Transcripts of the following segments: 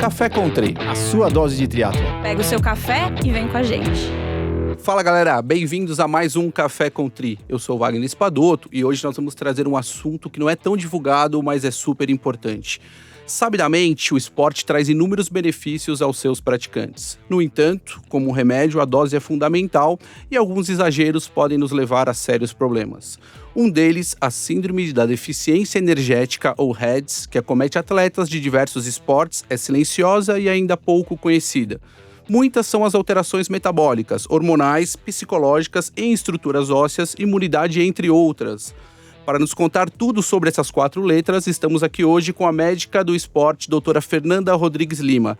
Café com Tri, a sua dose de triatlo. Pega o seu café e vem com a gente. Fala galera, bem-vindos a mais um Café com Tri. Eu sou o Wagner Espadoto e hoje nós vamos trazer um assunto que não é tão divulgado, mas é super importante. Sabidamente, o esporte traz inúmeros benefícios aos seus praticantes. No entanto, como um remédio, a dose é fundamental e alguns exageros podem nos levar a sérios problemas. Um deles, a Síndrome da Deficiência Energética, ou REDS, que acomete atletas de diversos esportes, é silenciosa e ainda pouco conhecida. Muitas são as alterações metabólicas, hormonais, psicológicas, em estruturas ósseas, imunidade, entre outras. Para nos contar tudo sobre essas 4 letras, estamos aqui hoje com a médica do esporte, doutora Fernanda Rodrigues Lima,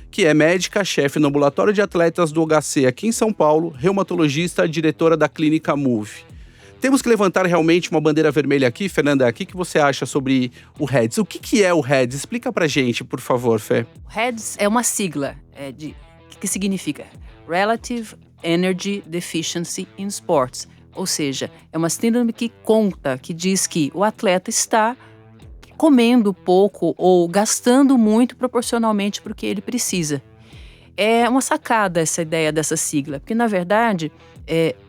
que é médica, chefe no ambulatório de atletas do HC aqui em São Paulo, reumatologista, diretora da clínica Move. Temos que levantar realmente uma bandeira vermelha aqui, Fernanda. O que você acha sobre o REDS? O que é o REDS? Explica pra gente, por favor, Fê. O REDS é uma sigla que significa Relative Energy Deficiency in Sports. Ou seja, é uma síndrome que diz que o atleta está comendo pouco ou gastando muito proporcionalmente para o que ele precisa. É uma sacada essa ideia dessa sigla, porque na verdade,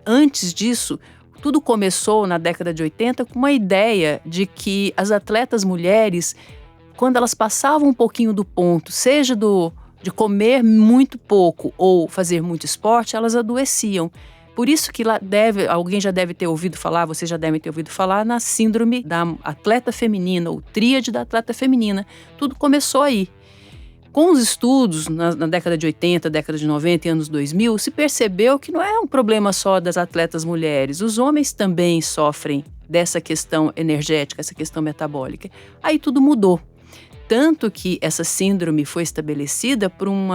antes disso, tudo começou na década de 80 com uma ideia de que as atletas mulheres, quando elas passavam um pouquinho do ponto, seja de comer muito pouco ou fazer muito esporte, elas adoeciam. Por isso que alguém já deve ter ouvido falar, vocês já devem ter ouvido falar na síndrome da atleta feminina, ou tríade da atleta feminina. Tudo começou aí. Com os estudos na década de 80, década de 90 e anos 2000, se percebeu que não é um problema só das atletas mulheres. Os homens também sofrem dessa questão energética, essa questão metabólica. Aí tudo mudou. Tanto que essa síndrome foi estabelecida por um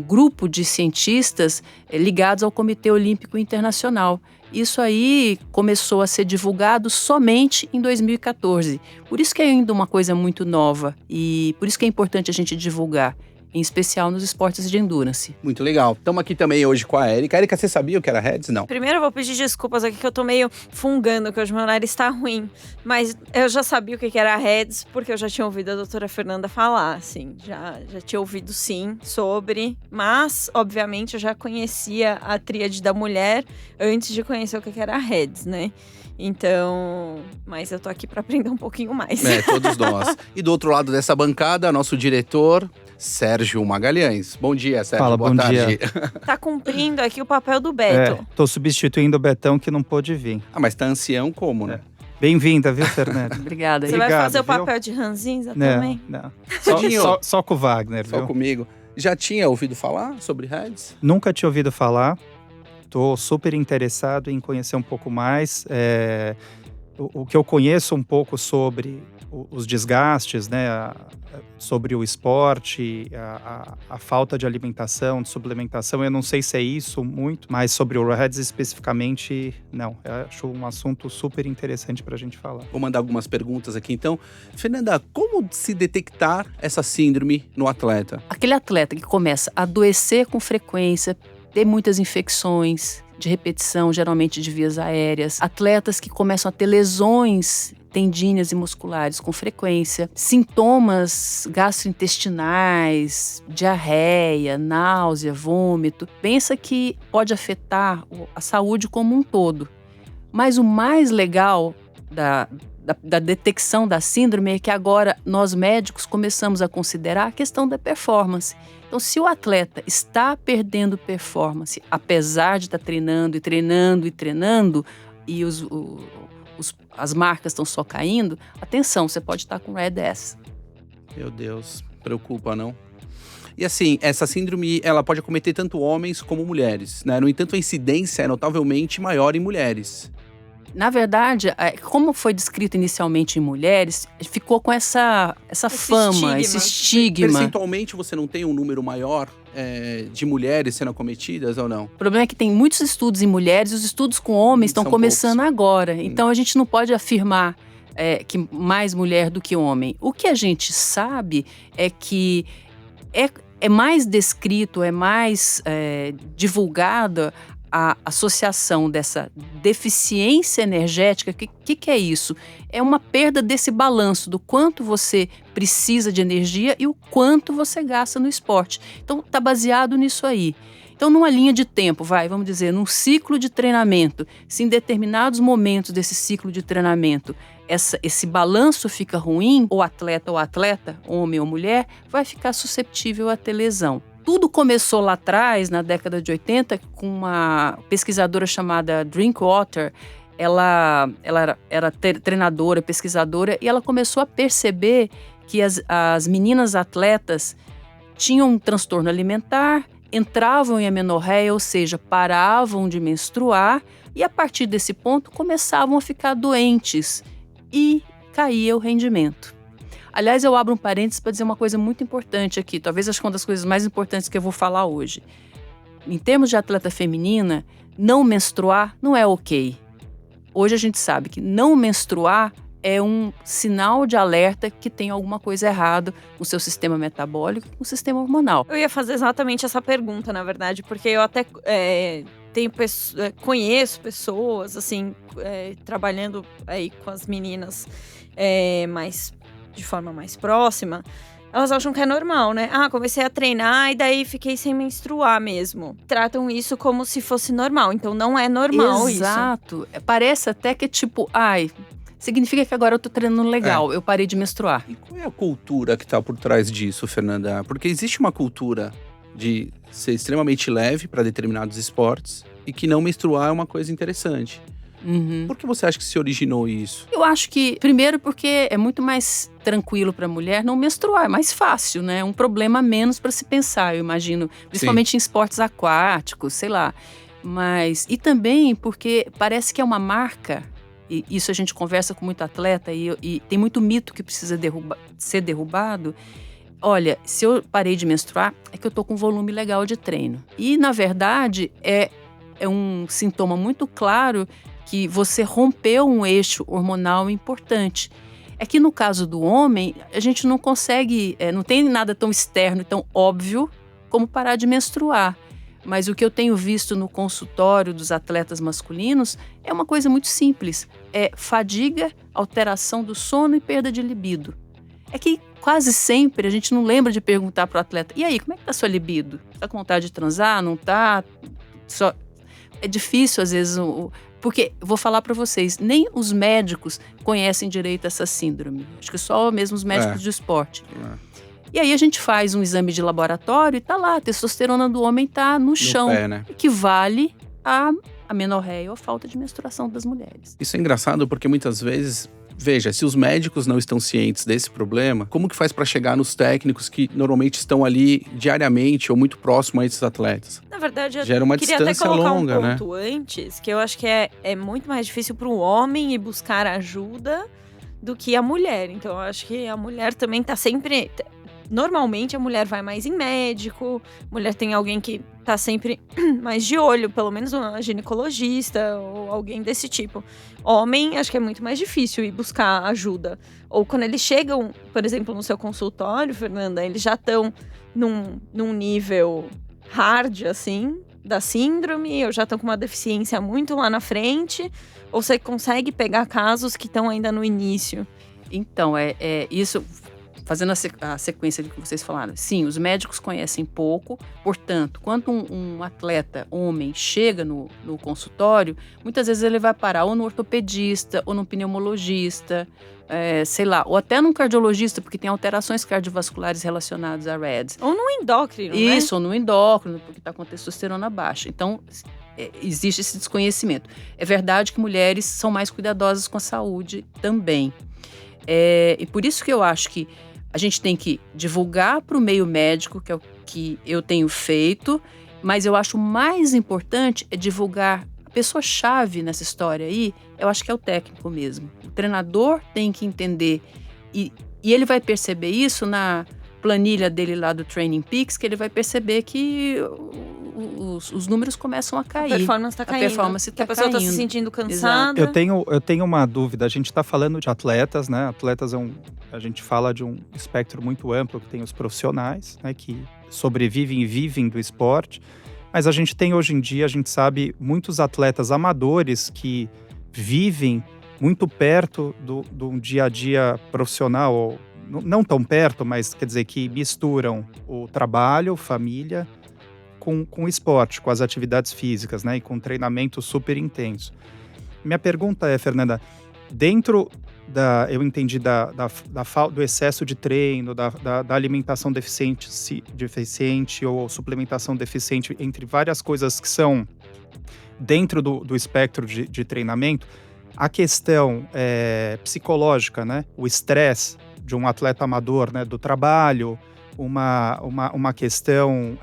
grupo de cientistas ligados ao Comitê Olímpico Internacional. Isso aí começou a ser divulgado somente em 2014. Por isso que é ainda uma coisa muito nova e por isso que é importante a gente divulgar, em especial nos esportes de endurance. Muito legal. Estamos aqui também hoje com a Érica. Érica, você sabia o que era REDS? Não. Primeiro eu vou pedir desculpas aqui que eu tô meio fungando, que hoje meu nariz está ruim. Mas eu já sabia o que era REDS, porque eu já tinha ouvido a doutora Fernanda falar, assim. Já tinha ouvido sim sobre, mas obviamente eu já conhecia a tríade da mulher antes de conhecer o que era REDS, né? Então, mas eu tô aqui para aprender um pouquinho mais. Todos nós. E do outro lado dessa bancada, nosso diretor, Sérgio Magalhães. Bom dia, Sérgio. Fala, boa bom tarde. dia. Tá cumprindo aqui o papel do Beto. Tô substituindo o Betão que não pôde vir. Mas tá ancião como, né? Bem-vinda, viu, Fernanda? Obrigada. Você vai fazer o papel de ranzinza também? Não. Cidinho. Só com o Wagner, Só viu? comigo. Já tinha ouvido falar sobre REDS? Nunca tinha ouvido falar. Tô super interessado em conhecer um pouco mais. O que eu conheço um pouco sobre os desgastes, né, sobre o esporte, a falta de alimentação, de suplementação, eu não sei se é isso muito, mas sobre o REDS especificamente, não. Eu acho um assunto super interessante para a gente falar. Vou mandar algumas perguntas aqui, então. Fernanda, como se detectar essa síndrome no atleta? Aquele atleta que começa a adoecer com frequência, ter muitas infecções de repetição, geralmente de vias aéreas, atletas que começam a ter lesões tendíneas e musculares com frequência, sintomas gastrointestinais, diarreia, náusea, vômito. Pensa que pode afetar a saúde como um todo. Mas o mais legal da detecção da síndrome é que agora nós médicos começamos a considerar a questão da performance. Então, se o atleta está perdendo performance, apesar de estar treinando e as marcas estão só caindo, atenção, você pode estar com REDS. Meu Deus, preocupa, não? E assim, essa síndrome, ela pode acometer tanto homens como mulheres, né? No entanto, a incidência é notavelmente maior em mulheres. Na verdade, como foi descrito inicialmente em mulheres, ficou com essa fama, esse estigma. Percentualmente, você não tem um número maior de mulheres sendo acometidas ou não? O problema é que tem muitos estudos em mulheres e os estudos com homens estão começando agora. Então, a gente não pode afirmar que mais mulher do que homem. O que a gente sabe é que é mais descrito, é mais divulgada a associação dessa deficiência energética, que é isso? É uma perda desse balanço do quanto você precisa de energia e o quanto você gasta no esporte. Então, está baseado nisso aí. Então, numa linha de tempo, vamos dizer, num ciclo de treinamento, se em determinados momentos desse ciclo de treinamento esse balanço fica ruim, ou atleta, homem ou mulher, vai ficar susceptível a ter lesão. Tudo começou lá atrás, na década de 80, com uma pesquisadora chamada Drinkwater. Ela era treinadora, pesquisadora, e ela começou a perceber que as meninas atletas tinham um transtorno alimentar, entravam em amenorreia, ou seja, paravam de menstruar, e a partir desse ponto começavam a ficar doentes e caía o rendimento. Aliás, eu abro um parênteses para dizer uma coisa muito importante aqui, talvez acho que uma das coisas mais importantes que eu vou falar hoje. Em termos de atleta feminina, não menstruar não é ok. Hoje a gente sabe que não menstruar é um sinal de alerta que tem alguma coisa errada no seu sistema metabólico, no sistema hormonal. Eu ia fazer exatamente essa pergunta, na verdade, porque eu até conheço pessoas, assim, trabalhando aí com as meninas de forma mais próxima. Elas acham que é normal, né? Comecei a treinar e daí fiquei sem menstruar mesmo. Tratam isso como se fosse normal, então não é normal isso. Exato. Parece até que significa que agora eu tô treinando legal, eu parei de menstruar. E qual é a cultura que tá por trás disso, Fernanda? Porque existe uma cultura de ser extremamente leve para determinados esportes e que não menstruar é uma coisa interessante. Uhum. Por que você acha que se originou isso? Eu acho que, primeiro, porque é muito mais tranquilo para a mulher não menstruar, é mais fácil, né? É um problema a menos para se pensar, eu imagino. Principalmente em esportes aquáticos, sei lá. E também porque parece que é uma marca, e isso a gente conversa com muito atleta, e tem muito mito que precisa ser derrubado. Olha, se eu parei de menstruar, é que eu tô com um volume legal de treino. E, na verdade, é um sintoma muito claro que você rompeu um eixo hormonal importante. É que no caso do homem, a gente não consegue, não tem nada tão externo e tão óbvio como parar de menstruar. Mas o que eu tenho visto no consultório dos atletas masculinos é uma coisa muito simples. É fadiga, alteração do sono e perda de libido. É que quase sempre a gente não lembra de perguntar para o atleta: e aí, como é que tá a sua libido? Tá com vontade de transar? Não tá? É difícil às vezes, porque vou falar para vocês, nem os médicos conhecem direito essa síndrome. Acho que só mesmo os médicos de esporte. E aí a gente faz um exame de laboratório e tá lá, a testosterona do homem tá no chão, pé, né? equivale a amenorreia ou a falta de menstruação das mulheres. Isso é engraçado porque muitas vezes, veja, se os médicos não estão cientes desse problema, como que faz para chegar nos técnicos que normalmente estão ali diariamente ou muito próximo a esses atletas? Na verdade, eu gera uma queria até distância colocar longa, um ponto antes, que eu acho que é muito mais difícil para o homem ir buscar ajuda do que a mulher. Então, eu acho que a mulher também tá sempre... Normalmente, a mulher vai mais em médico, a mulher tem alguém que tá sempre mais de olho, pelo menos uma ginecologista ou alguém desse tipo. Homem, acho que é muito mais difícil ir buscar ajuda. Ou quando eles chegam, por exemplo, no seu consultório, Fernanda, eles já estão num nível hard, assim, da síndrome, ou já estão com uma deficiência muito lá na frente, ou você consegue pegar casos que estão ainda no início? Então, isso... Fazendo a sequência do que vocês falaram, sim, os médicos conhecem pouco, portanto, quando um atleta homem chega no consultório, muitas vezes ele vai parar ou no ortopedista, ou no pneumologista, sei lá, ou até num cardiologista, porque tem alterações cardiovasculares relacionadas à RED. Ou no endócrino, né? Isso, ou no endócrino, porque está com a testosterona baixa. Então, existe esse desconhecimento. É verdade que mulheres são mais cuidadosas com a saúde também. E por isso que eu acho que a gente tem que divulgar para o meio médico, que é o que eu tenho feito, mas eu acho mais importante é divulgar a pessoa-chave nessa história aí, eu acho que é o técnico mesmo. O treinador tem que entender, e ele vai perceber isso na planilha dele lá do Training Peaks, que ele vai perceber que os números começam a cair. A performance está caindo. A performance está caindo. A pessoa está se sentindo cansada. Eu tenho uma dúvida. A gente está falando de atletas, né? Atletas a gente fala de um espectro muito amplo, que tem os profissionais, né? Que sobrevivem e vivem do esporte. Mas a gente tem hoje em dia, a gente sabe, muitos atletas amadores que vivem muito perto do dia a dia profissional, ou não tão perto, mas quer dizer que misturam o trabalho, família, com o esporte, com as atividades físicas, né? E com um treinamento super intenso. Minha pergunta é, Fernanda, dentro eu entendi do excesso de treino, da alimentação deficiente ou suplementação deficiente, entre várias coisas que são dentro do espectro de treinamento, a questão psicológica, né? O estresse de um atleta amador, né? Do trabalho, uma questão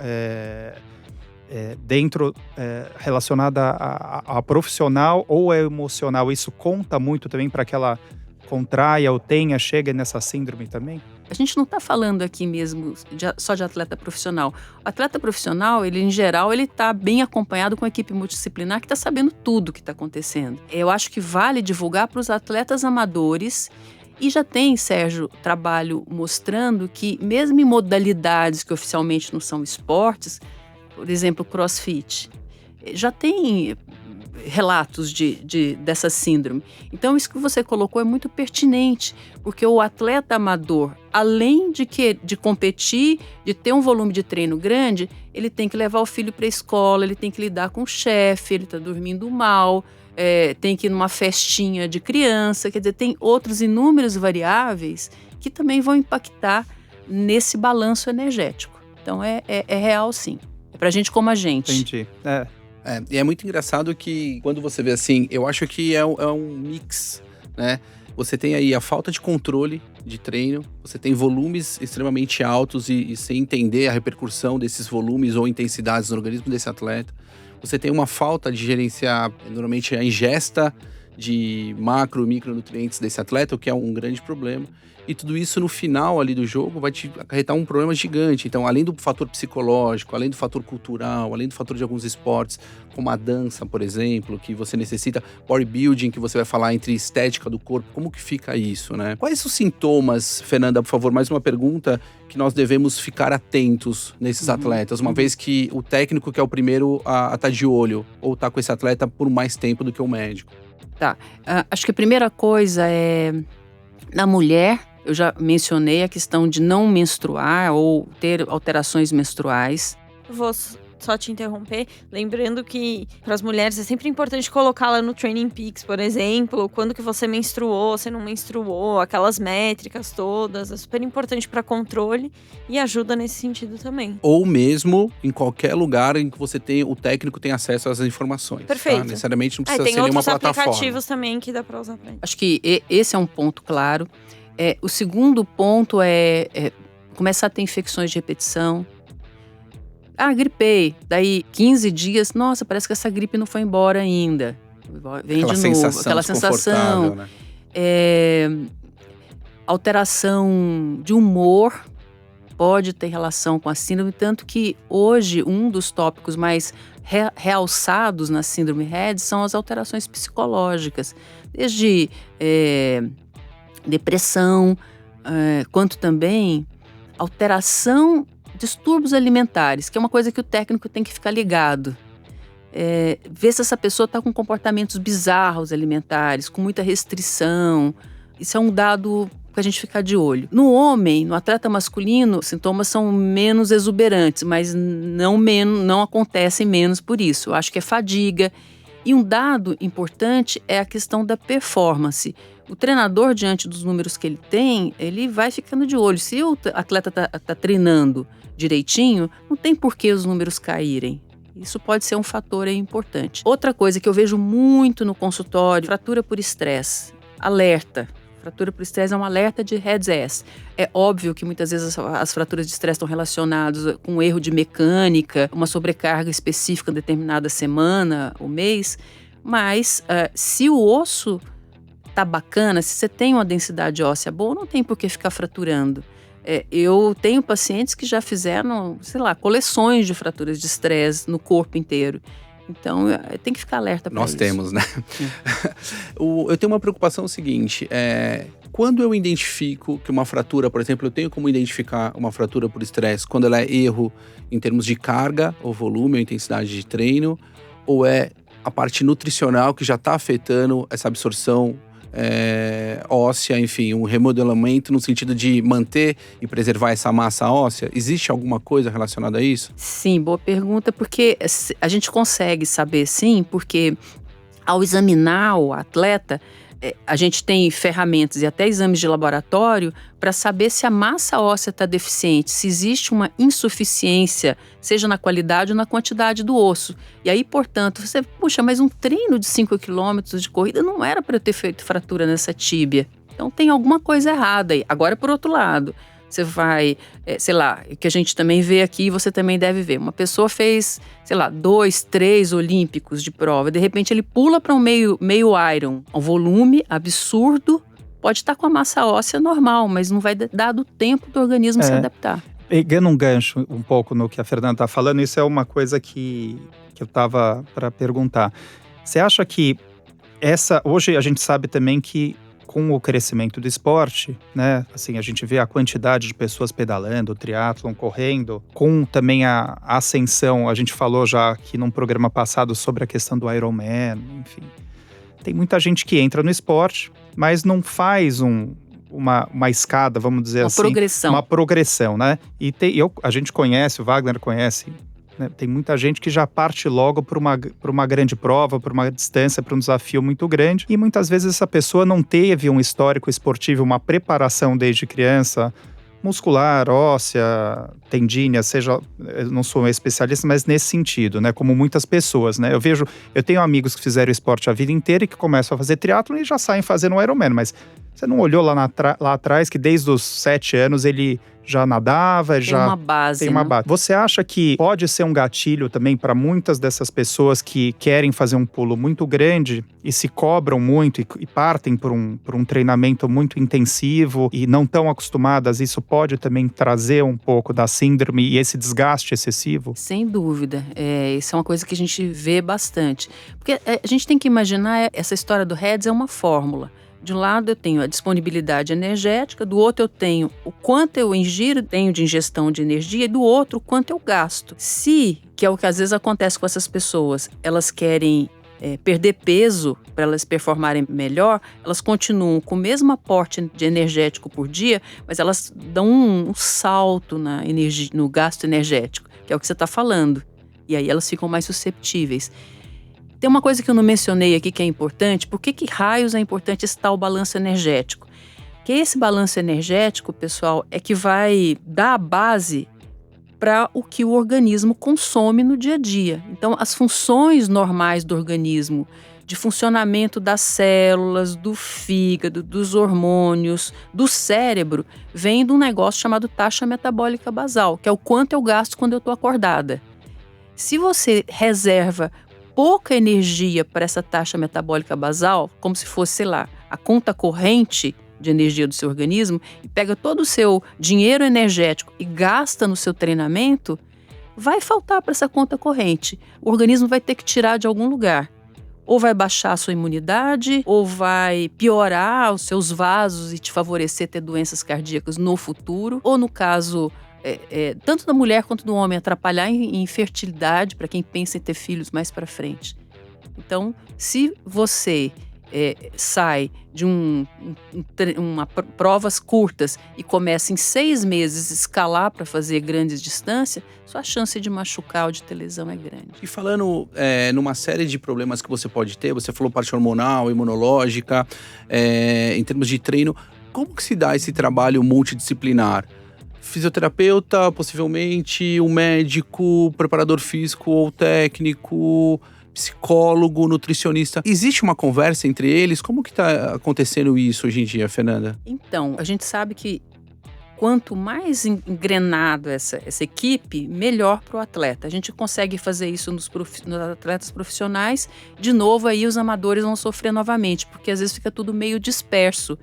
relacionada a profissional ou a emocional, isso conta muito também para que ela contraia ou chegue nessa síndrome também? A gente não está falando aqui mesmo só de atleta profissional. O atleta profissional, ele em geral, ele está bem acompanhado com a equipe multidisciplinar que está sabendo tudo o que está acontecendo. Eu acho que vale divulgar para os atletas amadores. E já tem, Sérgio, trabalho mostrando que mesmo em modalidades que oficialmente não são esportes, por exemplo, CrossFit, já tem relatos dessa síndrome. Então, isso que você colocou é muito pertinente, porque o atleta amador, além de competir, de ter um volume de treino grande, ele tem que levar o filho para a escola, ele tem que lidar com o chefe, ele está dormindo mal, tem que ir numa festinha de criança, quer dizer, tem outros inúmeros variáveis que também vão impactar nesse balanço energético. Então, é real, sim. É pra gente como a gente. Entendi. E é muito engraçado que quando você vê assim, eu acho que é um mix, né? Você tem aí a falta de controle de treino, você tem volumes extremamente altos e sem entender a repercussão desses volumes ou intensidades no organismo desse atleta. Você tem uma falta de gerenciar, normalmente, a ingesta de macro e micronutrientes desse atleta, o que é um grande problema. E tudo isso no final ali do jogo vai te acarretar um problema gigante. Então, além do fator psicológico, além do fator cultural, além do fator de alguns esportes, como a dança, por exemplo, que você necessita, bodybuilding, que você vai falar entre estética do corpo, como que fica isso, né? Quais os sintomas, Fernanda, por favor, mais uma pergunta, que nós devemos ficar atentos nesses atletas, uma vez que o técnico que é o primeiro a estar de olho, ou estar com esse atleta por mais tempo do que o médico? Tá. Acho que a primeira coisa é, na mulher, eu já mencionei a questão de não menstruar ou ter alterações menstruais. Vou só te interromper, lembrando que para as mulheres é sempre importante colocá-la no Training Peaks, por exemplo, quando que você menstruou, você não menstruou, aquelas métricas todas, é super importante para controle e ajuda nesse sentido também. Ou mesmo em qualquer lugar em que o técnico tem acesso às informações. Perfeito. Tá? Necessariamente não precisa tem ser nenhuma outros plataforma. aplicativos também que dá para usar para isso. Acho que esse é um ponto claro. O segundo ponto é começar a ter infecções de repetição. Gripei. Daí 15 dias, nossa, parece que essa gripe não foi embora ainda. Vem Aquela de novo. sensação Aquela sensação. né? Alteração de humor pode ter relação com a síndrome, tanto que hoje um dos tópicos mais realçados na síndrome RED são as alterações psicológicas. Desde depressão, quanto também distúrbios alimentares, que é uma coisa que o técnico tem que ficar ligado. Ver se essa pessoa está com comportamentos bizarros alimentares, com muita restrição. Isso é um dado para a gente ficar de olho. No homem, no atleta masculino, os sintomas são menos exuberantes, mas não acontecem menos por isso. Eu acho que é fadiga. E um dado importante é a questão da performance. O treinador, diante dos números que ele tem, ele vai ficando de olho. Se o atleta está treinando direitinho, não tem por que os números caírem. Isso pode ser um fator importante. Outra coisa que eu vejo muito no consultório, fratura por estresse. Alerta. Fratura por estresse é um alerta de RED-S. É óbvio que muitas vezes as fraturas de estresse estão relacionadas com um erro de mecânica, uma sobrecarga específica em determinada semana ou mês, mas se o osso tá bacana, se você tem uma densidade óssea boa, não tem por que ficar fraturando. Eu tenho pacientes que já fizeram, coleções de fraturas de estresse no corpo inteiro. Então, tem que ficar alerta para isso. Nós temos, né? Eu tenho uma preocupação seguinte, quando eu identifico que uma fratura, por exemplo, eu tenho como identificar uma fratura por estresse quando ela é erro em termos de carga, ou volume, ou intensidade de treino, ou é a parte nutricional que já está afetando essa absorção óssea, enfim, um remodelamento no sentido de manter e preservar essa massa óssea? Existe alguma coisa relacionada a isso? Sim, boa pergunta, porque a gente consegue saber sim, porque ao examinar o atleta, a gente tem ferramentas e até exames de laboratório para saber se a massa óssea está deficiente, se existe uma insuficiência, seja na qualidade ou na quantidade do osso. E aí, portanto, você, puxa, mas um treino de 5 quilômetros de corrida não era para eu ter feito fratura nessa tíbia. Então tem alguma coisa errada aí. Agora, por outro lado, você vai, sei lá, que a gente também vê aqui, você também deve ver. Uma pessoa fez, sei lá, 2, 3 olímpicos de prova. De repente ele pula para um meio Iron. Um volume absurdo, pode estar com a massa óssea normal, mas não vai dar do tempo do organismo se adaptar. Pegando um gancho um pouco no que a Fernanda está falando, isso é uma coisa que eu estava para perguntar. Você acha que hoje a gente sabe também que com o crescimento do esporte, né, assim, a gente vê a quantidade de pessoas pedalando, triatlon, correndo, com também a ascensão, a gente falou já aqui num programa passado sobre a questão do Ironman, enfim. Tem muita gente que entra no esporte, mas não faz uma escada, vamos dizer assim. Uma progressão, né? E a gente conhece, o Wagner conhece, né? Tem muita gente que já parte logo para uma grande prova, para uma distância, para um desafio muito grande. E muitas vezes essa pessoa não teve um histórico esportivo, uma preparação desde criança, muscular, óssea, tendínea, seja, eu não sou um especialista, mas nesse sentido, né? Como muitas pessoas, né? Eu tenho amigos que fizeram esporte a vida inteira e que começam a fazer triatlon e já saem fazendo um Ironman, mas você não olhou lá atrás que desde os 7 anos ele já nadava, tem uma base. Você acha que pode ser um gatilho também para muitas dessas pessoas que querem fazer um pulo muito grande e se cobram muito e partem por um treinamento muito intensivo e não estão acostumadas? Isso pode também trazer um pouco da síndrome e esse desgaste excessivo? Sem dúvida. Isso é uma coisa que a gente vê bastante. Porque a gente tem que imaginar, essa história do REDS é uma fórmula. De um lado eu tenho a disponibilidade energética, do outro eu tenho o quanto eu ingiro, tenho de ingestão de energia, e do outro o quanto eu gasto. Que é o que às vezes acontece com essas pessoas, elas querem perder peso para elas performarem melhor, elas continuam com o mesmo aporte de energético por dia, mas elas dão um salto na energia, no gasto energético, que é o que você está falando. E aí elas ficam mais susceptíveis. Tem uma coisa que eu não mencionei aqui que é importante. Por que raios é importante esse tal balanço energético? Que esse balanço energético, pessoal, é que vai dar a base para o que o organismo consome no dia a dia. Então, as funções normais do organismo, de funcionamento das células, do fígado, dos hormônios, do cérebro, vem de um negócio chamado taxa metabólica basal, que é o quanto eu gasto quando eu estou acordada. Se você reserva pouca energia para essa taxa metabólica basal, como se fosse, sei lá, a conta corrente de energia do seu organismo, e pega todo o seu dinheiro energético e gasta no seu treinamento, vai faltar para essa conta corrente. O organismo vai ter que tirar de algum lugar. Ou vai baixar a sua imunidade, ou vai piorar os seus vasos e te favorecer ter doenças cardíacas no futuro, ou no caso tanto da mulher quanto do homem, atrapalhar em fertilidade para quem pensa em ter filhos mais para frente. Então, se você sai de provas curtas e começa em 6 meses a escalar para fazer grandes distâncias, sua chance de machucar ou de ter lesão é grande. E falando numa série de problemas que você pode ter, você falou parte hormonal, imunológica, em termos de treino, como que se dá esse trabalho multidisciplinar? Fisioterapeuta, possivelmente, um médico, preparador físico ou técnico, psicólogo, nutricionista. Existe uma conversa entre eles? Como que está acontecendo isso hoje em dia, Fernanda? Então, a gente sabe que quanto mais engrenado essa equipe, melhor para o atleta. A gente consegue fazer isso nos atletas profissionais. De novo, aí os amadores vão sofrer novamente, porque às vezes fica tudo meio disperso.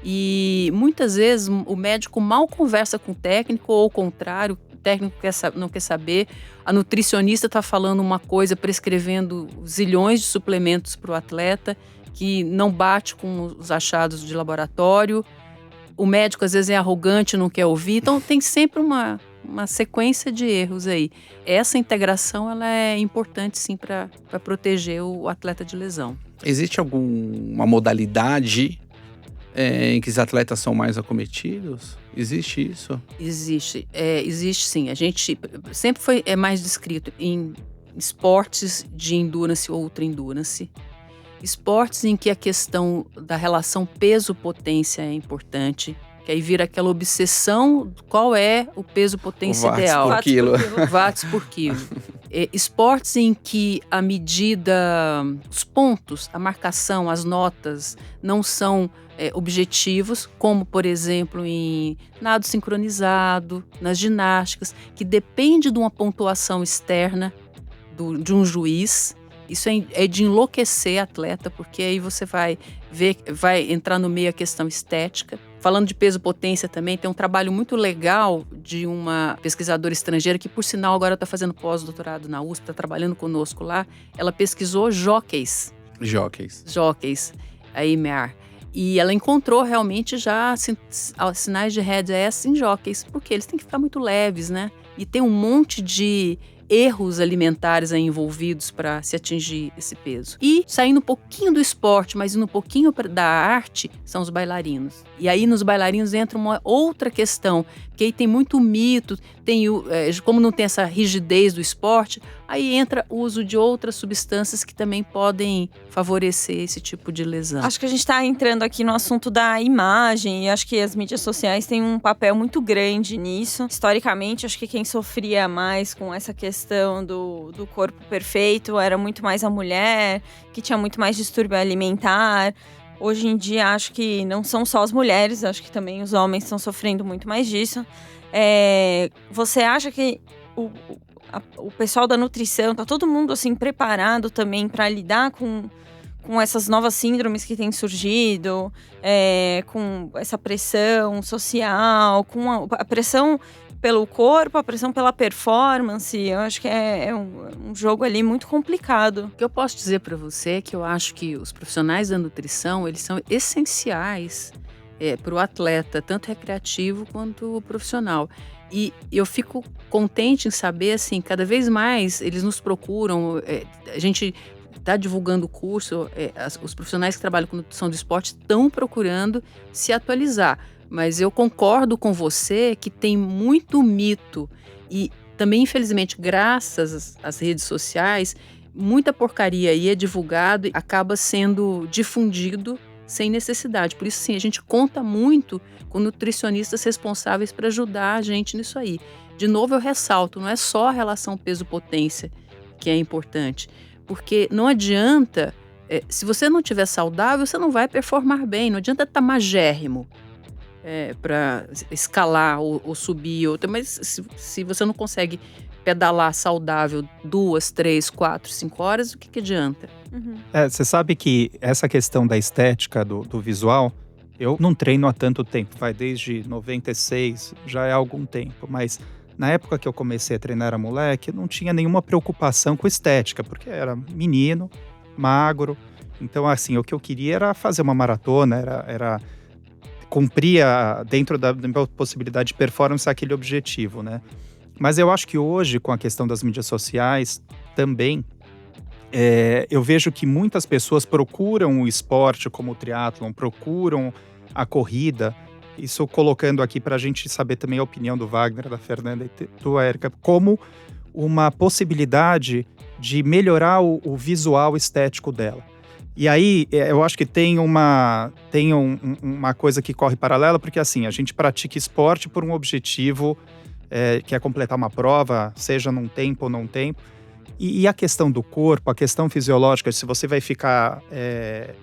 E muitas vezes o médico mal conversa com o técnico, ou ao contrário, o técnico não quer saber. A nutricionista está falando uma coisa, prescrevendo zilhões de suplementos para o atleta, que não bate com os achados de laboratório. O médico às vezes é arrogante, não quer ouvir. Então tem sempre uma sequência de erros aí. Essa integração ela é importante sim para proteger o atleta de lesão. Existe alguma modalidade em que os atletas são mais acometidos? Existe isso? Existe sim. A gente sempre é mais descrito em esportes de endurance ou ultra endurance. Esportes em que a questão da relação peso-potência é importante, que aí vira aquela obsessão qual é o peso-potência ideal. Por quilo. Watts por quilo. Esportes em que a medida, os pontos, a marcação, as notas não são objetivos, como, por exemplo, em nado sincronizado, nas ginásticas, que depende de uma pontuação externa de um juiz. Isso é de enlouquecer atleta, porque aí você vai entrar no meio a questão estética. Falando de peso-potência também, tem um trabalho muito legal de uma pesquisadora estrangeira que, por sinal, agora está fazendo pós-doutorado na USP, está trabalhando conosco lá. Ela pesquisou jockeys, a IMER. E ela encontrou realmente já sinais de RED-S em jockeys, porque eles têm que ficar muito leves, né? E tem um monte de erros alimentares aí envolvidos para se atingir esse peso. E saindo um pouquinho do esporte, mas indo um pouquinho da arte, são os bailarinos. E aí nos bailarinos entra uma outra questão, porque aí tem muito mito, como não tem essa rigidez do esporte, aí entra o uso de outras substâncias que também podem favorecer esse tipo de lesão. Acho que a gente está entrando aqui no assunto da imagem e acho que as mídias sociais têm um papel muito grande nisso. Historicamente, acho que quem sofria mais com essa questão do corpo perfeito era muito mais a mulher, que tinha muito mais distúrbio alimentar. Hoje em dia, acho que não são só as mulheres, acho que também os homens estão sofrendo muito mais disso. Você acha que o pessoal da nutrição, tá todo mundo assim preparado também para lidar com essas novas síndromes que têm surgido, com essa pressão social, com a pressão pelo corpo, a pressão pela performance? Eu acho que é um jogo ali muito complicado. O que eu posso dizer para você é que eu acho que os profissionais da nutrição, eles são essenciais para o atleta, tanto recreativo quanto profissional. E eu fico contente em saber, assim, cada vez mais eles nos procuram, a gente está divulgando o curso, os profissionais que trabalham com nutrição do esporte estão procurando se atualizar. Mas eu concordo com você que tem muito mito e também, infelizmente, graças às redes sociais, muita porcaria aí é divulgado e acaba sendo difundido sem necessidade. Por isso, sim, a gente conta muito com nutricionistas responsáveis para ajudar a gente nisso aí. De novo, eu ressalto, não é só a relação peso-potência que é importante, porque não adianta, se você não estiver saudável, você não vai performar bem, não adianta estar magérrimo para escalar ou subir, mas se você não consegue pedalar saudável 2, 3, 4, 5 horas, o que adianta? Uhum. Você sabe que essa questão da estética, do visual, eu não treino há tanto tempo, vai desde 96, já é há algum tempo, mas na época que eu comecei a treinar era moleque, eu não tinha nenhuma preocupação com estética, porque era menino, magro, então assim, o que eu queria era fazer uma maratona, era cumpria dentro da minha possibilidade de performance aquele objetivo, né? Mas eu acho que hoje, com a questão das mídias sociais, também, eu vejo que muitas pessoas procuram o esporte como o triatlon, procuram a corrida, isso colocando aqui para a gente saber também a opinião do Wagner, da Fernanda e tua, Érica, como uma possibilidade de melhorar o visual estético dela. E aí, eu acho que tem uma coisa que corre paralela, porque assim, a gente pratica esporte por um objetivo que é completar uma prova, seja num tempo ou não tempo. E a questão do corpo, a questão fisiológica, se você vai ficar...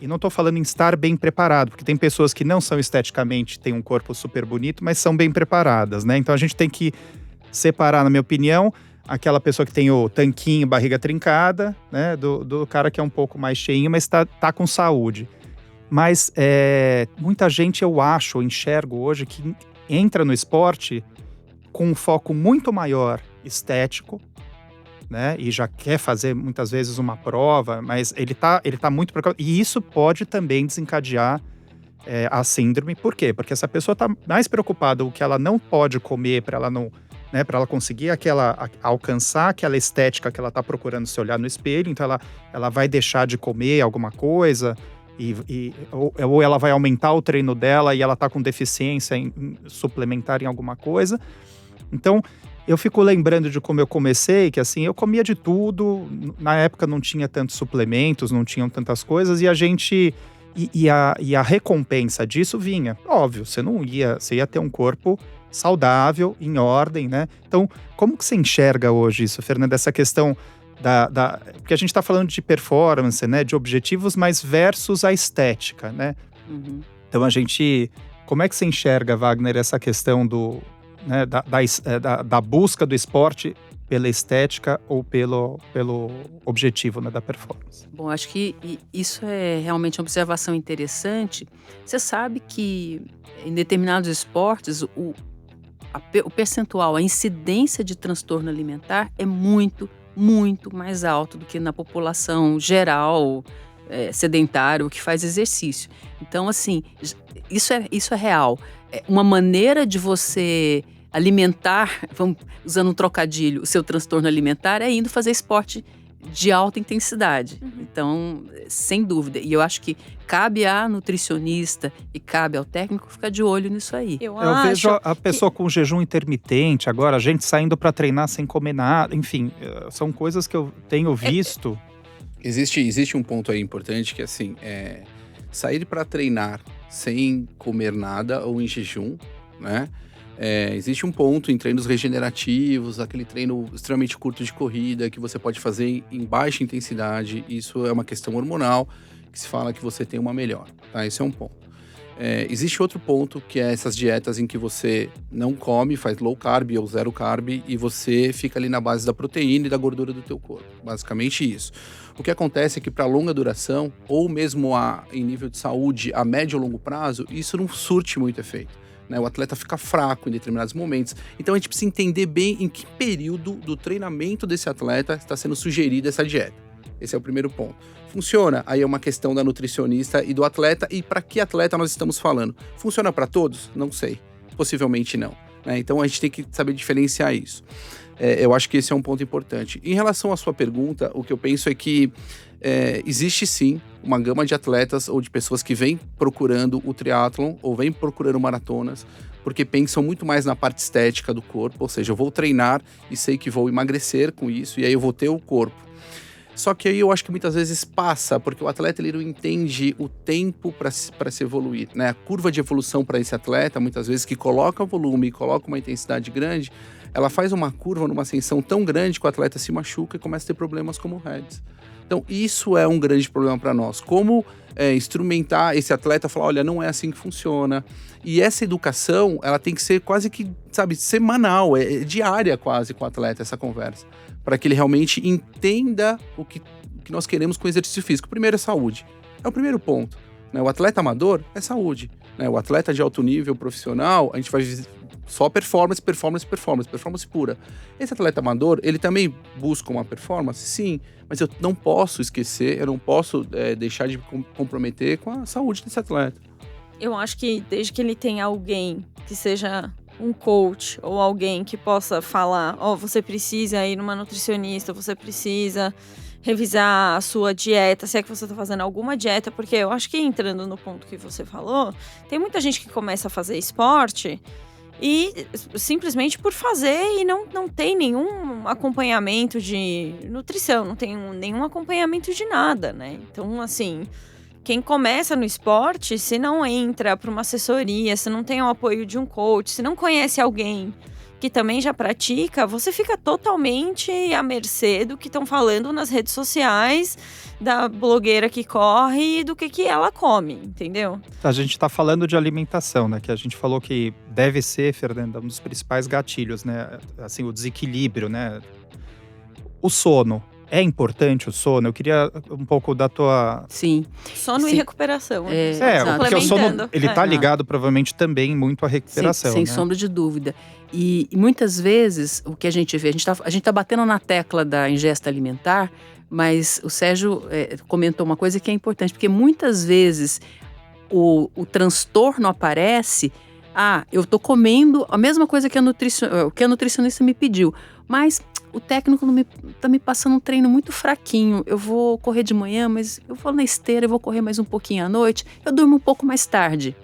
e não estou falando em estar bem preparado, porque tem pessoas que não são esteticamente, têm um corpo super bonito, mas são bem preparadas, né? Então a gente tem que separar, na minha opinião, aquela pessoa que tem o tanquinho, barriga trincada, né? Do cara que é um pouco mais cheinho, mas tá com saúde. Mas muita gente, eu enxergo hoje, que entra no esporte com um foco muito maior estético, né? E já quer fazer muitas vezes uma prova, mas ele tá muito preocupado. E isso pode também desencadear a síndrome. Por quê? Porque essa pessoa tá mais preocupada com o que ela não pode comer para ela não, né, para ela conseguir alcançar aquela estética que ela tá procurando se olhar no espelho. Então ela vai deixar de comer alguma coisa ou ela vai aumentar o treino dela e ela tá com deficiência suplementar em alguma coisa. Então, eu fico lembrando de como eu comecei, que assim, eu comia de tudo, na época não tinha tantos suplementos, não tinham tantas coisas, e a gente... E a recompensa disso vinha. Óbvio, você ia ter um corpo saudável, em ordem, né? Então, como que você enxerga hoje isso, Fernanda? Essa questão porque a gente está falando de performance, né? De objetivos, mas versus a estética, né? Uhum. Então, como é que você enxerga, Wagner, essa questão né, da busca do esporte pela estética ou pelo objetivo, né, da performance? Bom, acho que isso é realmente uma observação interessante. Você sabe que em determinados esportes o percentual, a incidência de transtorno alimentar é muito, muito mais alto do que na população geral, sedentária, ou que faz exercício. Então, assim, isso é real. Uma maneira de você alimentar, usando um trocadilho, o seu transtorno alimentar é indo fazer esporte de alta intensidade. Uhum. Então, sem dúvida. E eu acho que cabe à nutricionista e cabe ao técnico ficar de olho nisso aí. Eu vejo acho a pessoa com jejum intermitente, agora a gente saindo para treinar sem comer nada, enfim, são coisas que eu tenho visto. Existe um ponto aí importante que, assim, sair para treinar sem comer nada ou em jejum, né? Existe um ponto em treinos regenerativos, aquele treino extremamente curto de corrida que você pode fazer em baixa intensidade. Isso é uma questão hormonal que se fala que você tem uma melhora, tá? Esse é um ponto. Existe outro ponto que é essas dietas em que você não come, faz low carb ou zero carb e você fica ali na base da proteína e da gordura do teu corpo. Basicamente isso. O que acontece é que para longa duração ou mesmo em nível de saúde a médio ou longo prazo, isso não surte muito efeito. O atleta fica fraco em determinados momentos. Então a gente precisa entender bem em que período do treinamento desse atleta está sendo sugerida essa dieta. Esse é o primeiro ponto. Funciona? Aí é uma questão da nutricionista e do atleta. E para que atleta nós estamos falando? Funciona para todos? Não sei. Possivelmente não. Então a gente tem que saber diferenciar isso. Eu acho que esse é um ponto importante. Em relação à sua pergunta, o que eu penso é que existe sim uma gama de atletas ou de pessoas que vêm procurando o triatlon ou vêm procurando maratonas porque pensam muito mais na parte estética do corpo, ou seja, eu vou treinar e sei que vou emagrecer com isso e aí eu vou ter o corpo. Só que aí eu acho que muitas vezes passa, porque o atleta ele não entende o tempo para se evoluir, né? A curva de evolução para esse atleta, muitas vezes que coloca volume e coloca uma intensidade grande, ela faz uma curva numa ascensão tão grande que o atleta se machuca e começa a ter problemas como o RED-S. Então, isso é um grande problema para nós. Como instrumentar esse atleta, falar, olha, não é assim que funciona. E essa educação, ela tem que ser quase que, sabe, semanal, diária quase com o atleta, essa conversa. Para que ele realmente entenda o que nós queremos com o exercício físico. Primeiro é saúde. É o primeiro ponto. O atleta amador é saúde. O atleta de alto nível profissional, a gente vai só performance pura. Esse atleta amador, ele também busca uma performance? Sim, mas eu não posso esquecer, eu não posso deixar de comprometer com a saúde desse atleta. Eu acho que desde que ele tenha alguém que seja um coach ou alguém que possa falar, você precisa ir numa nutricionista, você precisa revisar a sua dieta, se é que você está fazendo alguma dieta, porque eu acho que entrando no ponto que você falou, tem muita gente que começa a fazer esporte e simplesmente por fazer e não tem nenhum acompanhamento de nutrição, não tem nenhum acompanhamento de nada, né? Então, assim, quem começa no esporte, se não entra para uma assessoria, se não tem o apoio de um coach, se não conhece alguém que também já pratica, você fica totalmente à mercê do que estão falando nas redes sociais, da blogueira que corre e do que ela come, entendeu? A gente está falando de alimentação, né? Que a gente falou que deve ser, Fernanda, um dos principais gatilhos, né? Assim, o desequilíbrio, né? O sono. É importante o sono? Eu queria um pouco da tua... Sim. Sono e Sim. recuperação. Porque o sono, ele tá É. ligado provavelmente também muito à recuperação, Sem né? sombra de dúvida. E muitas vezes, o que a gente vê, a gente tá batendo na tecla da ingesta alimentar, mas o Sérgio comentou uma coisa que é importante, porque muitas vezes o transtorno aparece, eu tô comendo a mesma coisa que a nutricionista me pediu, mas o técnico tá me passando um treino muito fraquinho, eu vou correr de manhã, mas eu vou na esteira, eu vou correr mais um pouquinho à noite, eu durmo um pouco mais tarde,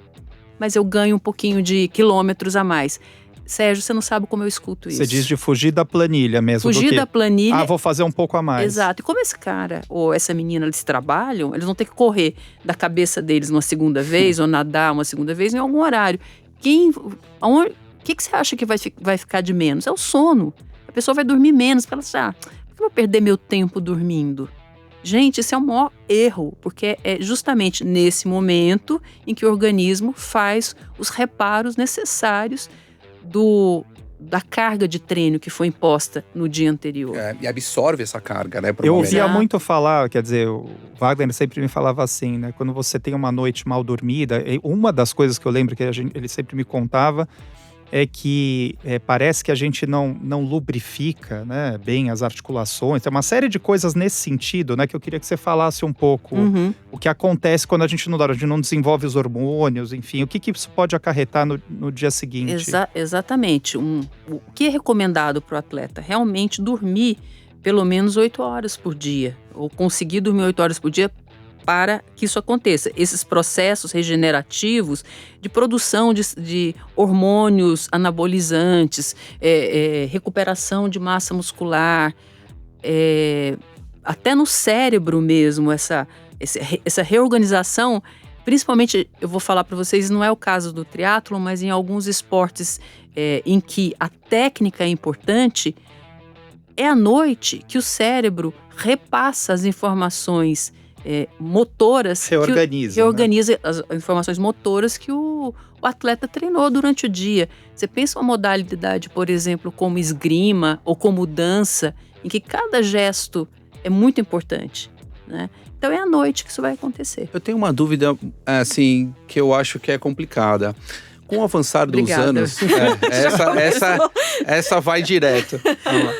mas eu ganho um pouquinho de quilômetros a mais. Sérgio, você não sabe como eu escuto isso. Você diz de fugir da planilha mesmo. Fugir da planilha. Vou fazer um pouco a mais. Exato. E como esse cara ou essa menina, eles trabalham, eles vão ter que correr da cabeça deles uma segunda vez ou nadar uma segunda vez em algum horário. O que você acha que vai ficar de menos? É o sono. A pessoa vai dormir menos. Fala assim, por que eu vou perder meu tempo dormindo? Gente, esse é o maior erro, porque é justamente nesse momento em que o organismo faz os reparos necessários da carga de treino que foi imposta no dia anterior. E absorve essa carga, né? Eu ouvia muito falar, quer dizer, o Wagner sempre me falava assim, né? Quando você tem uma noite mal dormida, uma das coisas que eu lembro que ele sempre me contava é que parece que a gente não lubrifica, né, bem as articulações. Tem uma série de coisas nesse sentido, né, que eu queria que você falasse um pouco. O que acontece quando a gente não dorme, a gente não desenvolve os hormônios, enfim. O que isso pode acarretar no dia seguinte? Exatamente. O que é recomendado para o atleta? Realmente dormir pelo menos 8 horas por dia. Ou conseguir dormir 8 horas por dia para que isso aconteça. Esses processos regenerativos de produção de hormônios anabolizantes, recuperação de massa muscular, até no cérebro mesmo, essa reorganização, principalmente, eu vou falar para vocês, não é o caso do triatlon, mas em alguns esportes em que a técnica é importante, é à noite que o cérebro repassa as informações motoras, reorganiza as informações motoras que o atleta treinou durante o dia. Você pensa uma modalidade, por exemplo, como esgrima ou como dança, em que cada gesto é muito importante, né? Então é à noite que isso vai acontecer. Eu tenho uma dúvida, assim, que eu acho que é complicada. Com o avançar dos Obrigada. anos, essa vai direto. Vamos lá.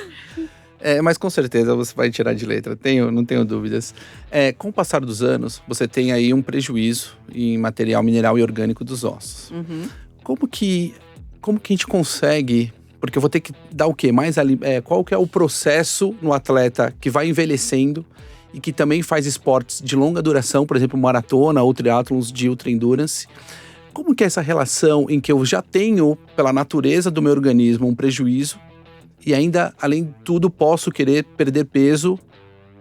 Mas com certeza você vai tirar de letra, não tenho dúvidas. Com o passar dos anos, você tem aí um prejuízo em material mineral e orgânico dos ossos. Como que a gente consegue... Porque eu vou ter que dar o quê? Qual que é o processo no atleta que vai envelhecendo e que também faz esportes de longa duração, por exemplo, maratona ou triatlons de ultra endurance? Como que é essa relação em que eu já tenho, pela natureza do meu organismo, um prejuízo e ainda, além de tudo, posso querer perder peso,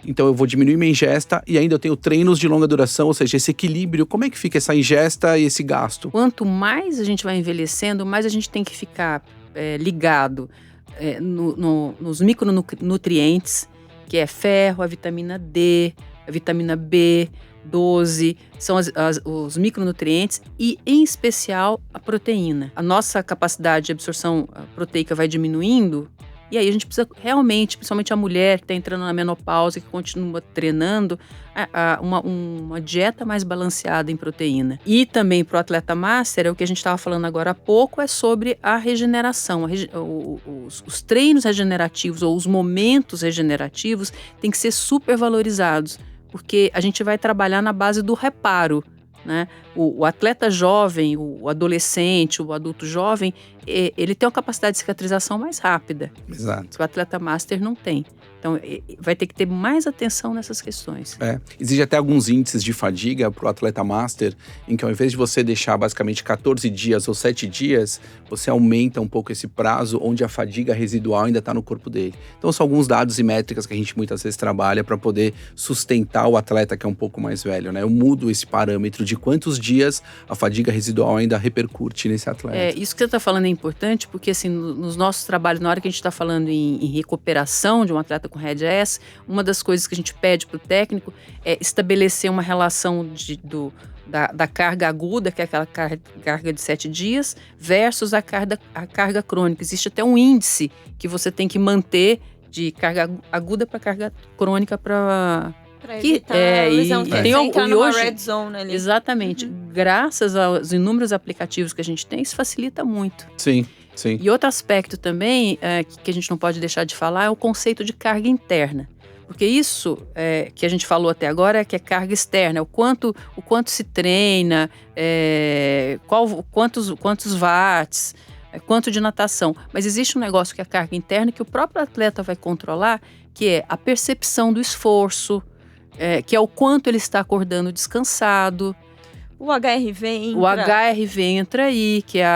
então eu vou diminuir minha ingesta e ainda eu tenho treinos de longa duração, ou seja, esse equilíbrio, como é que fica essa ingesta e esse gasto? Quanto mais a gente vai envelhecendo, mais a gente tem que ficar ligado nos micronutrientes, que é ferro, a vitamina D, a vitamina B12, são os micronutrientes e, em especial, a proteína. A nossa capacidade de absorção proteica vai diminuindo e aí a gente precisa realmente, principalmente a mulher que está entrando na menopausa, que continua treinando, uma dieta mais balanceada em proteína. E também para o atleta master, o que a gente estava falando agora há pouco, é sobre a regeneração. Os treinos regenerativos ou os momentos regenerativos têm que ser super valorizados, porque a gente vai trabalhar na base do reparo, né? O atleta jovem, o adolescente, o adulto jovem, ele tem uma capacidade de cicatrização mais rápida. Exato. Que o atleta master não tem. Então, vai ter que ter mais atenção nessas questões. Existe até alguns índices de fadiga para o atleta master, em que ao invés de você deixar basicamente 14 dias ou 7 dias, você aumenta um pouco esse prazo onde a fadiga residual ainda está no corpo dele. Então, são alguns dados e métricas que a gente muitas vezes trabalha para poder sustentar o atleta que é um pouco mais velho, né? Eu mudo esse parâmetro de quantos dias a fadiga residual ainda repercute nesse atleta. Isso que você está falando é importante, porque assim, nos nossos trabalhos, na hora que a gente está falando em recuperação de um atleta com RED-S, uma das coisas que a gente pede para o técnico é estabelecer uma relação da carga aguda, que é aquela carga de 7 dias, versus a carga crônica. Existe até um índice que você tem que manter de carga aguda para carga crônica para... Pra Que- evitar é, a lesão, e que tem você o- entra e numa hoje- red zone ali. Exatamente. Graças aos inúmeros aplicativos que a gente tem, isso facilita muito. Sim, sim. E outro aspecto também que a gente não pode deixar de falar é o conceito de carga interna. Porque isso que a gente falou até agora é que é carga externa, o quanto se treina, quantos watts, quanto de natação. Mas existe um negócio que é a carga interna que o próprio atleta vai controlar, que é a percepção do esforço, que é o quanto ele está acordando descansado. O HRV entra. O HRV entra aí, que é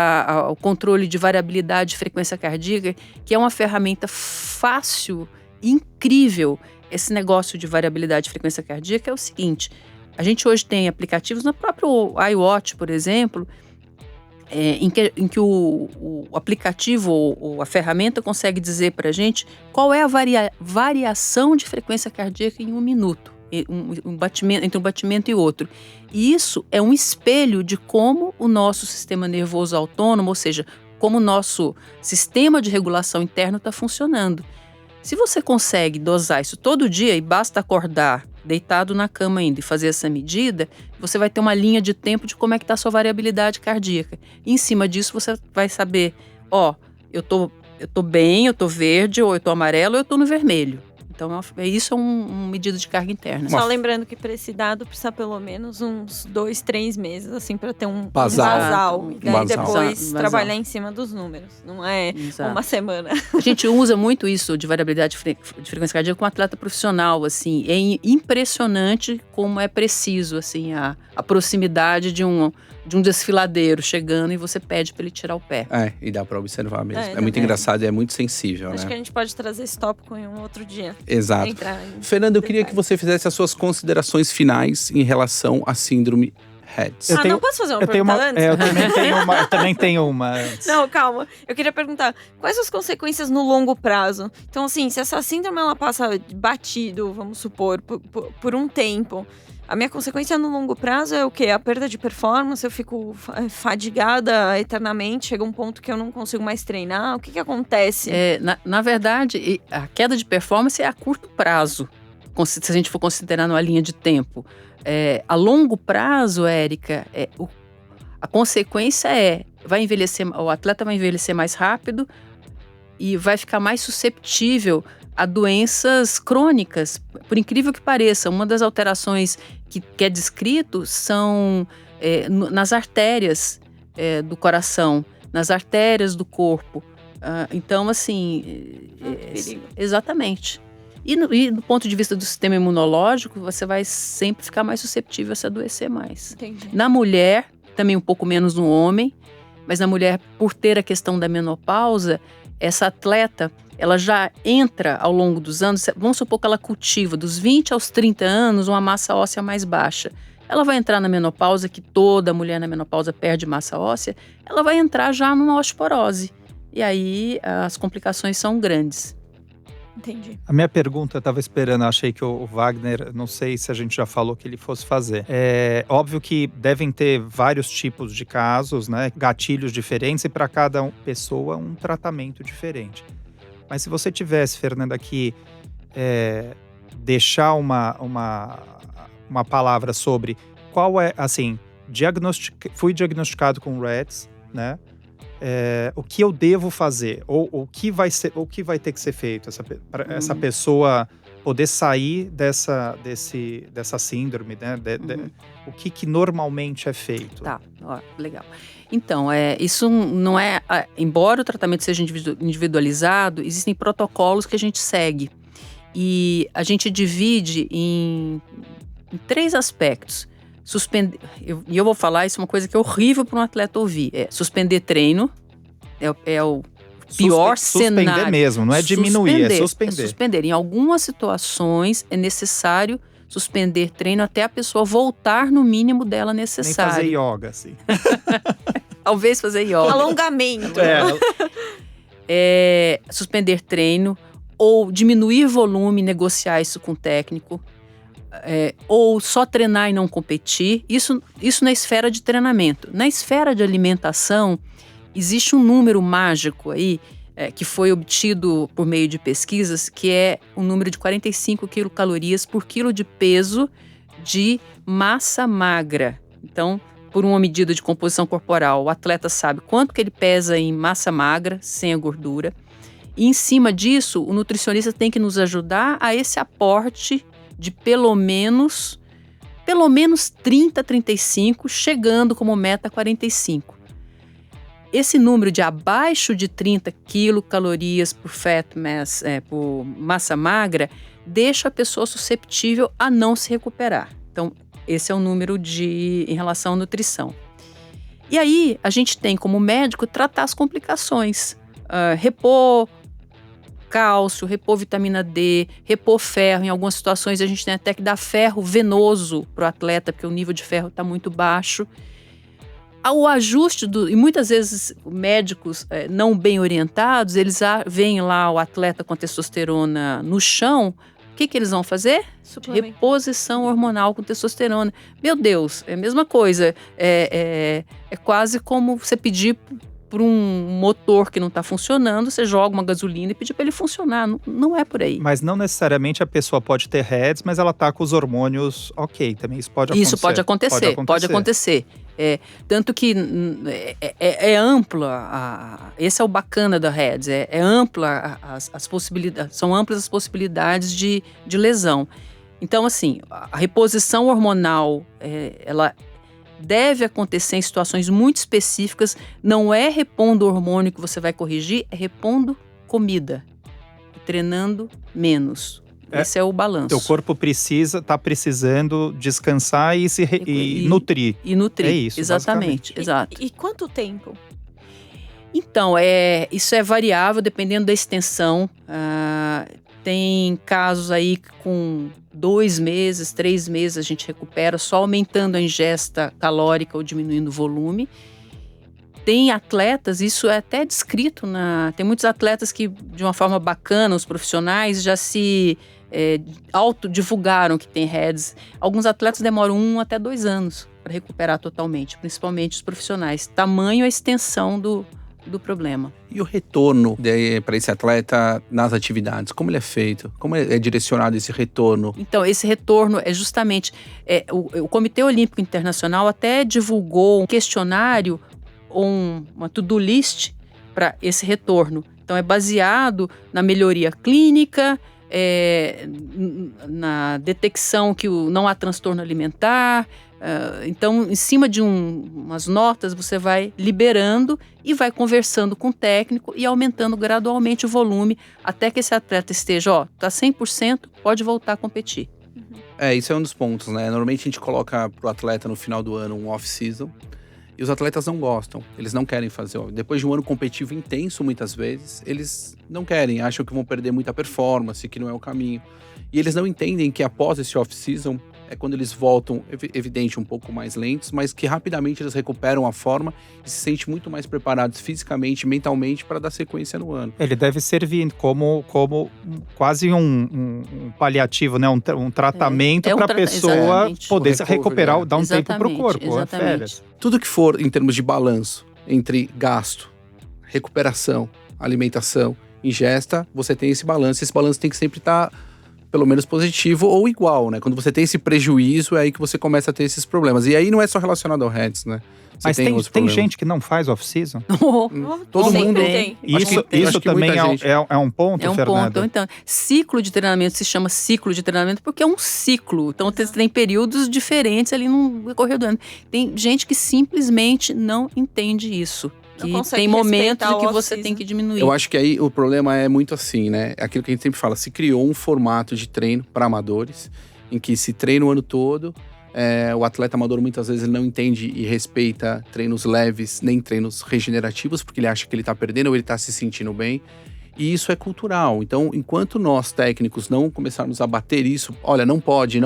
o controle de variabilidade de frequência cardíaca, que é uma ferramenta fácil, incrível. Esse negócio de variabilidade de frequência cardíaca é o seguinte: a gente hoje tem aplicativos no próprio iWatch, por exemplo, em que o aplicativo ou a ferramenta consegue dizer para a gente qual é a variação de frequência cardíaca em um minuto. Entre um batimento e outro. E isso é um espelho de como o nosso sistema nervoso autônomo, ou seja, como o nosso sistema de regulação interno está funcionando. Se você consegue dosar isso todo dia e basta acordar deitado na cama ainda e fazer essa medida, você vai ter uma linha de tempo de como é que está a sua variabilidade cardíaca. E em cima disso você vai saber, eu tô bem, eu tô verde, ou eu tô amarelo, ou eu tô no vermelho. Então, isso é um medida de carga interna. Só lembrando que para esse dado precisa pelo menos uns 2-3 meses, assim, para ter um Basal. basal. E daí Basal. depois Basal. trabalhar em cima dos números. Não é Exato. uma semana. A gente usa muito isso de variabilidade de frequência cardíaca com um atleta profissional, assim. É impressionante como é preciso, assim, a proximidade de um desfiladeiro chegando e você pede para ele tirar o pé. E dá pra observar mesmo. É dá muito pra- engraçado e é muito sensível, Acho né? que a gente pode trazer esse tópico em um outro dia. Exato. Entrar em Fernando, eu queria que detalhes. você fizesse as suas considerações finais em relação à síndrome Reds. Eu tenho- não posso fazer uma Eu tenho pergunta uma, antes? eu também tenho uma antes. Não, calma. Eu queria perguntar, quais as consequências no longo prazo? Então, assim, se essa síndrome ela passa batido, vamos supor, por um tempo, a minha consequência no longo prazo é o quê? A perda de performance, eu fico fadigada eternamente, chega um ponto que eu não consigo mais treinar. O que acontece? Na verdade, a queda de performance é a curto prazo, se a gente for considerar numa linha de tempo. A longo prazo, Érica, a consequência o atleta vai envelhecer mais rápido e vai ficar mais susceptível a doenças crônicas. Por incrível que pareça, uma das alterações que é descrito são nas artérias do coração, nas artérias do corpo. Então, assim, perigo. exatamente. E do ponto de vista do sistema imunológico, você vai sempre ficar mais suscetível a se adoecer mais. Entendi. Na mulher, também um pouco menos no homem, mas na mulher, por ter a questão da menopausa, essa atleta, ela já entra ao longo dos anos, vamos supor que ela cultiva dos 20 aos 30 anos uma massa óssea mais baixa. Ela vai entrar na menopausa, que toda mulher na menopausa perde massa óssea, ela vai entrar já numa osteoporose. E aí as complicações são grandes. Entendi. A minha pergunta, eu estava esperando, achei que o Wagner, não sei se a gente já falou que ele fosse fazer. É óbvio que devem ter vários tipos de casos, né? Gatilhos diferentes e para cada pessoa um tratamento diferente. Mas se você tivesse, Fernanda, aqui deixar uma palavra sobre qual é, assim, fui diagnosticado com Reds, né? O que eu devo fazer, ou o que vai ter que ser feito para essa pessoa poder sair dessa síndrome, né? O que normalmente é feito. Tá, legal. Então, isso não é... Embora o tratamento seja individualizado, existem protocolos que a gente segue. E a gente divide em 3 aspectos. E eu vou falar, isso é uma coisa que é horrível para um atleta ouvir. Suspender treino, é o pior cenário. Suspender mesmo, não é diminuir, é suspender. Suspender. Em algumas situações é necessário suspender treino até a pessoa voltar no mínimo dela necessário. Nem fazer yoga, assim. Talvez fazer yoga. Alongamento. Suspender treino ou diminuir volume, negociar isso com o técnico. Ou só treinar e não competir, isso na esfera de treinamento. Na esfera de alimentação, existe um número mágico aí, que foi obtido por meio de pesquisas, que é o número de 45 quilocalorias por quilo de peso de massa magra. Então, por uma medida de composição corporal, o atleta sabe quanto que ele pesa em massa magra, sem a gordura. E em cima disso, o nutricionista tem que nos ajudar a esse aporte de pelo menos 30, 35, chegando como meta 45. Esse número de abaixo de 30 quilocalorias por fat mass, por massa magra, deixa a pessoa susceptível a não se recuperar. Então, esse é o número em relação à nutrição. E aí, a gente tem como médico tratar as complicações. Repor cálcio, repor vitamina D, repor ferro. Em algumas situações, a gente tem até que dar ferro venoso para o atleta, porque o nível de ferro está muito baixo. O ajuste e muitas vezes médicos não bem orientados, eles veem lá o atleta com testosterona no chão, o que eles vão fazer? Reposição hormonal com testosterona. Meu Deus, é a mesma coisa. É quase como você pedir por um motor que não está funcionando, você joga uma gasolina e pedir para ele funcionar. Não é por aí. Mas não necessariamente a pessoa pode ter RED-S, mas ela está com os hormônios ok. Também isso pode acontecer. Isso pode acontecer. Tanto que é ampla, esse é o bacana da RED-S, é ampla as possibilidades, são amplas as possibilidades de lesão. Então, assim, a reposição hormonal, ela deve acontecer em situações muito específicas, não é repondo o hormônio que você vai corrigir, é repondo comida, treinando menos. Esse é o balanço. Teu corpo está precisando descansar e nutrir. E nutrir, é isso, exatamente. Exato. E quanto tempo? Então, isso é variável dependendo da extensão. Tem casos aí que com 2 meses, 3 meses a gente recupera, só aumentando a ingesta calórica ou diminuindo o volume. Tem atletas, isso é até descrito tem muitos atletas que, de uma forma bacana, os profissionais já se autodivulgaram que tem RED-S. Alguns atletas demoram 1 até 2 anos para recuperar totalmente, principalmente os profissionais. Tamanho a extensão do problema. E o retorno para esse atleta nas atividades? Como ele é feito? Como é direcionado esse retorno? Então, esse retorno é justamente... o Comitê Olímpico Internacional até divulgou um questionário ou uma to-do list para esse retorno. Então, é baseado na melhoria clínica, na detecção que não há transtorno alimentar. Então, em cima de umas notas, você vai liberando e vai conversando com o técnico e aumentando gradualmente o volume até que esse atleta esteja, tá 100%, pode voltar a competir. Isso é um dos pontos, né? Normalmente a gente coloca pro atleta no final do ano um off-season e os atletas não gostam, eles não querem fazer. Depois de um ano competitivo intenso, muitas vezes, eles não querem, acham que vão perder muita performance, que não é o caminho. E eles não entendem que após esse off-season é quando eles voltam, evidente, um pouco mais lentos, mas que rapidamente eles recuperam a forma e se sentem muito mais preparados fisicamente, mentalmente, para dar sequência no ano. Ele deve servir como quase um paliativo, né? Um tratamento para a pessoa poder se recuperar, dar um tempo para o corpo. Férias. Tudo que for em termos de balanço entre gasto, recuperação, alimentação, ingesta, você tem esse balanço. Esse balanço tem que sempre estar pelo menos positivo ou igual, né? Quando você tem esse prejuízo, é aí que você começa a ter esses problemas. E aí não é só relacionado ao RED-S, né? Mas tem gente que não faz off-season? Todo mundo tem. Isso também é um ponto, Fernanda? Então, ciclo de treinamento se chama ciclo de treinamento porque é um ciclo. Então, tem períodos diferentes ali no decorrer do ano. Tem gente que simplesmente não entende isso. Que tem momentos em que você tem que diminuir. Eu acho que aí o problema é muito assim, né? Aquilo que a gente sempre fala, se criou um formato de treino para amadores, em que se treina o ano todo, o atleta amador muitas vezes ele não entende e respeita treinos leves, nem treinos regenerativos, porque ele acha que ele tá perdendo ou ele tá se sentindo bem. E isso é cultural. Então, enquanto nós técnicos não começarmos a bater isso, olha, não pode,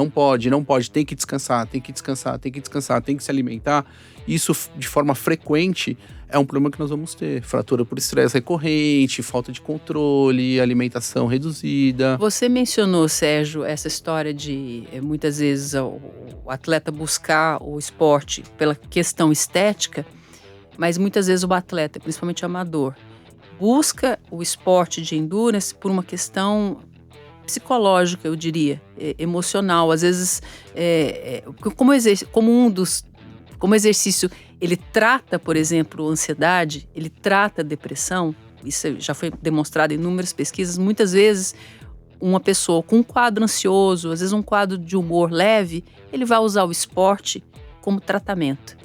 tem que descansar, tem que se alimentar, isso de forma frequente é um problema que nós vamos ter. Fratura por estresse recorrente, falta de controle, alimentação reduzida. Você mencionou, Sérgio, essa história de muitas vezes o atleta buscar o esporte pela questão estética, mas muitas vezes o atleta, principalmente o amador, busca o esporte de endurance por uma questão psicológica, eu diria, emocional. Às vezes, como exercício, ele trata, por exemplo, ansiedade, ele trata depressão. Isso já foi demonstrado em inúmeras pesquisas. Muitas vezes, uma pessoa com um quadro ansioso, às vezes um quadro de humor leve, ele vai usar o esporte como tratamento.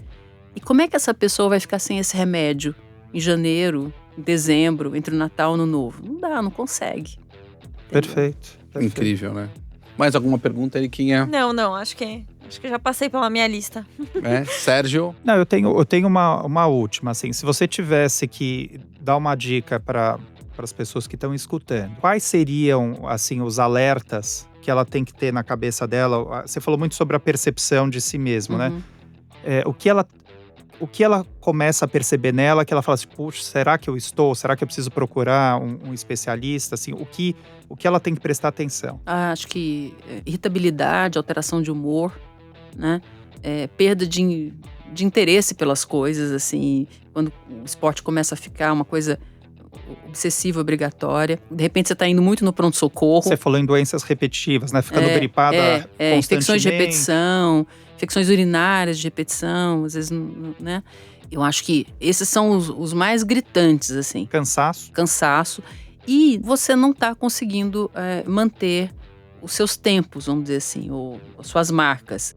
E como é que essa pessoa vai ficar sem esse remédio em janeiro, em dezembro, entre o Natal e o Ano Novo? Não dá, não consegue. Perfeito. Incrível, né? Mais alguma pergunta, Eriquinha? Não, acho que já passei pela minha lista. Sérgio? Não, eu tenho uma última, assim. Se você tivesse que dar uma dica para as pessoas que estão escutando, quais seriam, assim, os alertas que ela tem que ter na cabeça dela? Você falou muito sobre a percepção de si mesmo, né? O que ela começa a perceber nela, que ela fala assim, puxa, será que eu estou? Será que eu preciso procurar um especialista? Assim, o que ela tem que prestar atenção? Acho que irritabilidade, alteração de humor, né? Perda de interesse pelas coisas, assim, quando o esporte começa a ficar uma coisa obsessiva, obrigatória. De repente você está indo muito no pronto-socorro. Você falou em doenças repetitivas, né? Ficando gripada constantemente. Infecções de repetição, infecções urinárias de repetição, às vezes, né? Eu acho que esses são os mais gritantes, assim. Cansaço. E você não está conseguindo manter os seus tempos, vamos dizer assim, ou as suas marcas.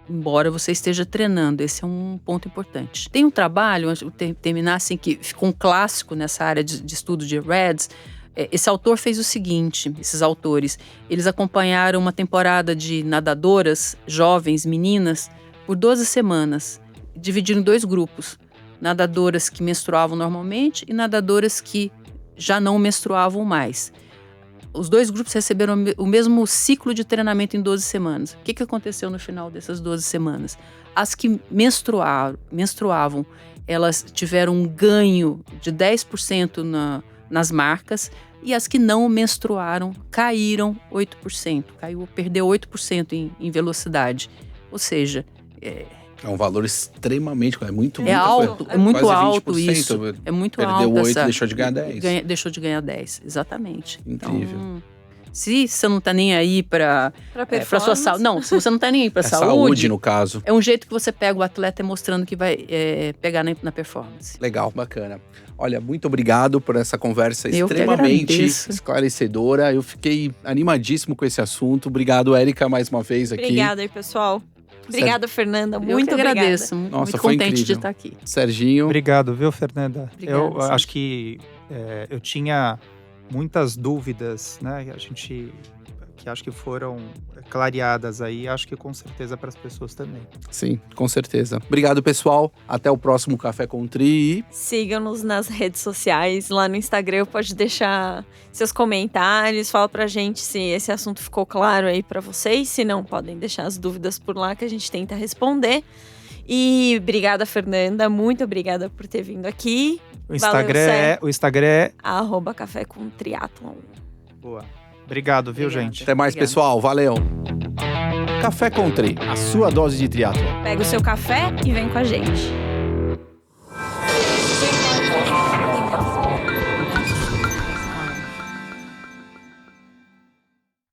Embora você esteja treinando, esse é um ponto importante. Tem um trabalho, antes de terminar, assim, que ficou um clássico nessa área de estudo de REDS. Esse autor fez o seguinte, esses autores, eles acompanharam uma temporada de nadadoras, jovens, meninas, por 12 semanas, dividiram em 2 grupos. Nadadoras que menstruavam normalmente e nadadoras que já não menstruavam mais. Os 2 grupos receberam o mesmo ciclo de treinamento em 12 semanas. O que aconteceu no final dessas 12 semanas? As que menstruavam, elas tiveram um ganho de 10% nas marcas, e as que não menstruaram caíram 8%. Perdeu 8% em velocidade. Ou seja, é um valor extremamente... É muito alto, é muito alto isso. É muito alto. Perdeu 8 e deixou de ganhar 10. Deixou de ganhar 10, exatamente. Incrível. Então, se você não tá nem aí para sua saúde... Não, se você não tá nem aí para saúde, no caso. É um jeito que você pega o atleta mostrando que vai pegar na performance. Legal, bacana. Olha, muito obrigado por essa conversa extremamente esclarecedora. Eu fiquei animadíssimo com esse assunto. Obrigado, Érica, mais uma vez aqui. Obrigada aí, pessoal. Obrigada, Fernanda. Muito obrigada. Eu agradeço. Muito contente incrível de estar aqui. Serginho. Obrigado, viu, Fernanda? Obrigada, eu acho que eu tinha muitas dúvidas, né? Que acho que foram clareadas aí. Acho que com certeza para as pessoas também. Sim, com certeza. Obrigado, pessoal. Até o próximo Café com Tri. Sigam-nos nas redes sociais. Lá no Instagram pode deixar seus comentários. Fala pra gente se esse assunto ficou claro aí pra vocês. Se não, podem deixar as dúvidas por lá que a gente tenta responder. E obrigada, Fernanda. Muito obrigada por ter vindo aqui. O Instagram é @cafécomtriatlon. Boa. Obrigado, viu, gente? Até mais, pessoal. Valeu. Café com Tri, a sua dose de triatlon. Pega o seu café e vem com a gente.